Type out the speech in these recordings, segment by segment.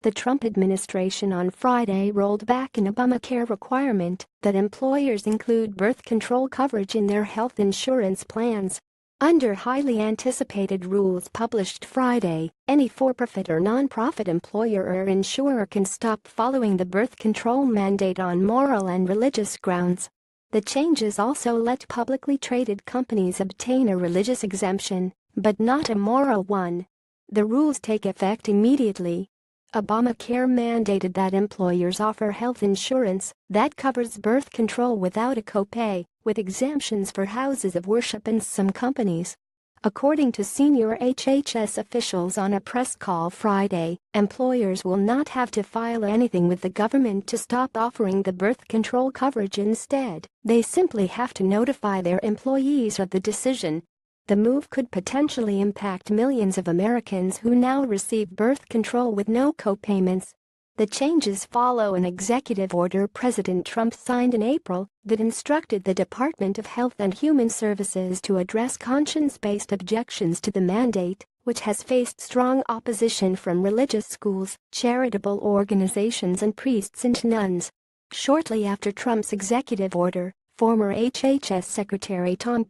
The Trump administration on Friday rolled back an Obamacare requirement that employers include birth control coverage in their health insurance plans. Under highly anticipated rules published Friday, any for-profit or non-profit employer or insurer can stop following the birth control mandate on moral and religious grounds. The changes also let publicly traded companies obtain a religious exemption, but not a moral one. The rules take effect immediately. Obamacare mandated that employers offer health insurance that covers birth control without a copay, with exemptions for houses of worship and some companies. According to senior HHS officials on a press call Friday, employers will not have to file anything with the government to stop offering the birth control coverage. Instead, they simply have to notify their employees of the decision. The move could potentially impact millions of Americans who now receive birth control with no copayments. The changes follow an executive order President Trump signed in April that instructed the Department of Health and Human Services to address conscience-based objections to the mandate, which has faced strong opposition from religious schools, charitable organizations and priests and nuns. Shortly after Trump's executive order, former HHS Secretary Tom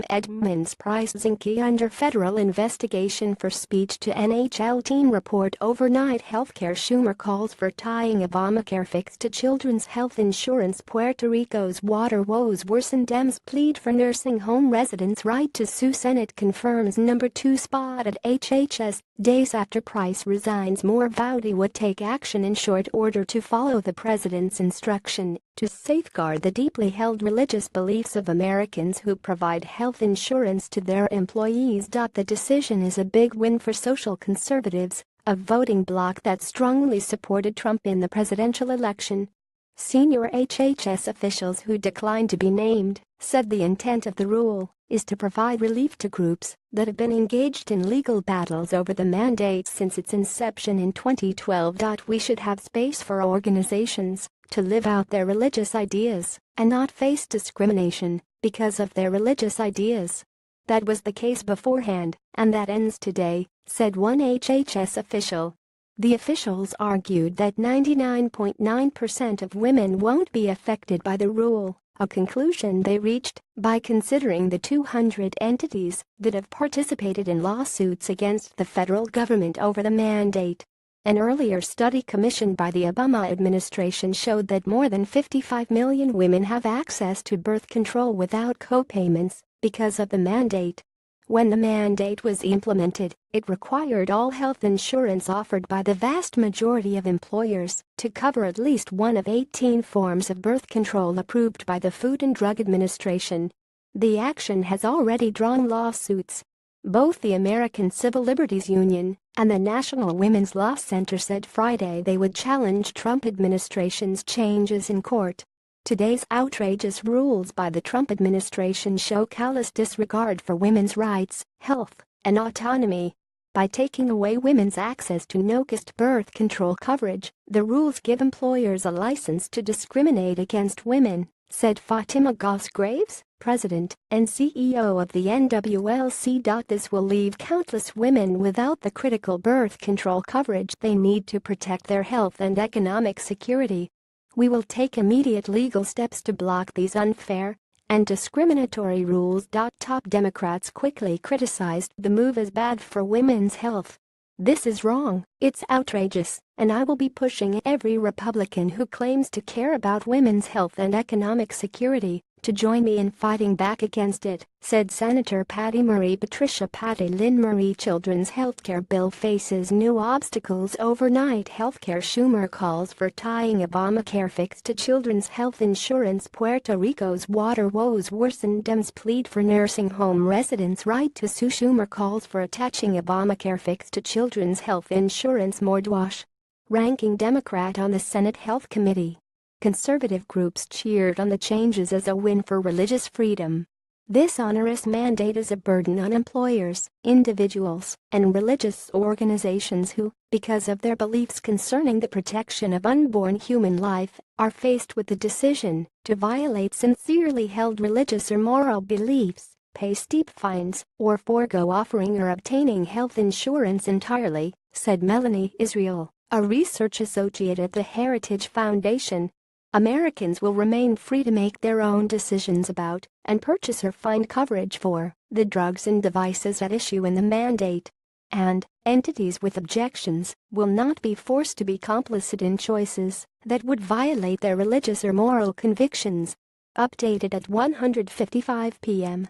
Edmonds Price Zinke under federal investigation for speech to NHL team report overnight healthcare. Schumer calls for tying Obamacare fix to children's health insurance. Puerto Rico's water woes worsen. Dems plead for nursing home residents' right to sue. Senate confirms number 2 spot at HHS. Days after Price resigns, Moore vowed he would take action in short order to follow the president's instruction to safeguard the deeply held religious beliefs of Americans who provide health insurance to their employees. The decision is a big win for social conservatives, a voting bloc that strongly supported Trump in the presidential election. Senior HHS officials who declined to be named said the intent of the rule is to provide relief to groups that have been engaged in legal battles over the mandate since its inception in 2012. We should have space for organizations to live out their religious ideas and not face discrimination because of their religious ideas. That was the case beforehand, and that ends today, said one HHS official. The officials argued that 99.9% of women won't be affected by the rule, a conclusion they reached by considering the 200 entities that have participated in lawsuits against the federal government over the mandate. An earlier study commissioned by the Obama administration showed that more than 55 million women have access to birth control without copayments because of the mandate. When the mandate was implemented, it required all health insurance offered by the vast majority of employers to cover at least one of 18 forms of birth control approved by the Food and Drug Administration. The action has already drawn lawsuits. Both the American Civil Liberties Union and the National Women's Law Center said Friday they would challenge Trump administration's changes in court. Today's outrageous rules by the Trump administration show callous disregard for women's rights, health, and autonomy. By taking away women's access to no-cost birth control coverage, the rules give employers a license to discriminate against women, said Fatima Gosgraves, president and CEO of the NWLC. This will leave countless women without the critical birth control coverage they need to protect their health and economic security. We will take immediate legal steps to block these unfair and discriminatory rules. Top Democrats quickly criticized the move as bad for women's health. This is wrong, it's outrageous, and I will be pushing every Republican who claims to care about women's health and economic security to join me in fighting back against it, said Senator Patty Murray. Patricia Patty Lynn Murray. Children's healthcare bill faces new obstacles. Overnight healthcare. Schumer calls for tying Obamacare fix to children's health insurance. Puerto Rico's water woes worsen. Dems plead for nursing home residents' right to sue. Schumer calls for attaching Obamacare fix to children's health insurance. Mordwash, ranking Democrat on the Senate Health Committee. Conservative groups cheered on the changes as a win for religious freedom. This onerous mandate is a burden on employers, individuals, and religious organizations who, because of their beliefs concerning the protection of unborn human life, are faced with the decision to violate sincerely held religious or moral beliefs. pay steep fines, or forego offering or obtaining health insurance entirely, said Melanie Israel, a research associate at the Heritage Foundation. Americans will remain free to make their own decisions about and purchase or find coverage for the drugs and devices at issue in the mandate. And entities with objections will not be forced to be complicit in choices that would violate their religious or moral convictions. Updated at 1:55 p.m.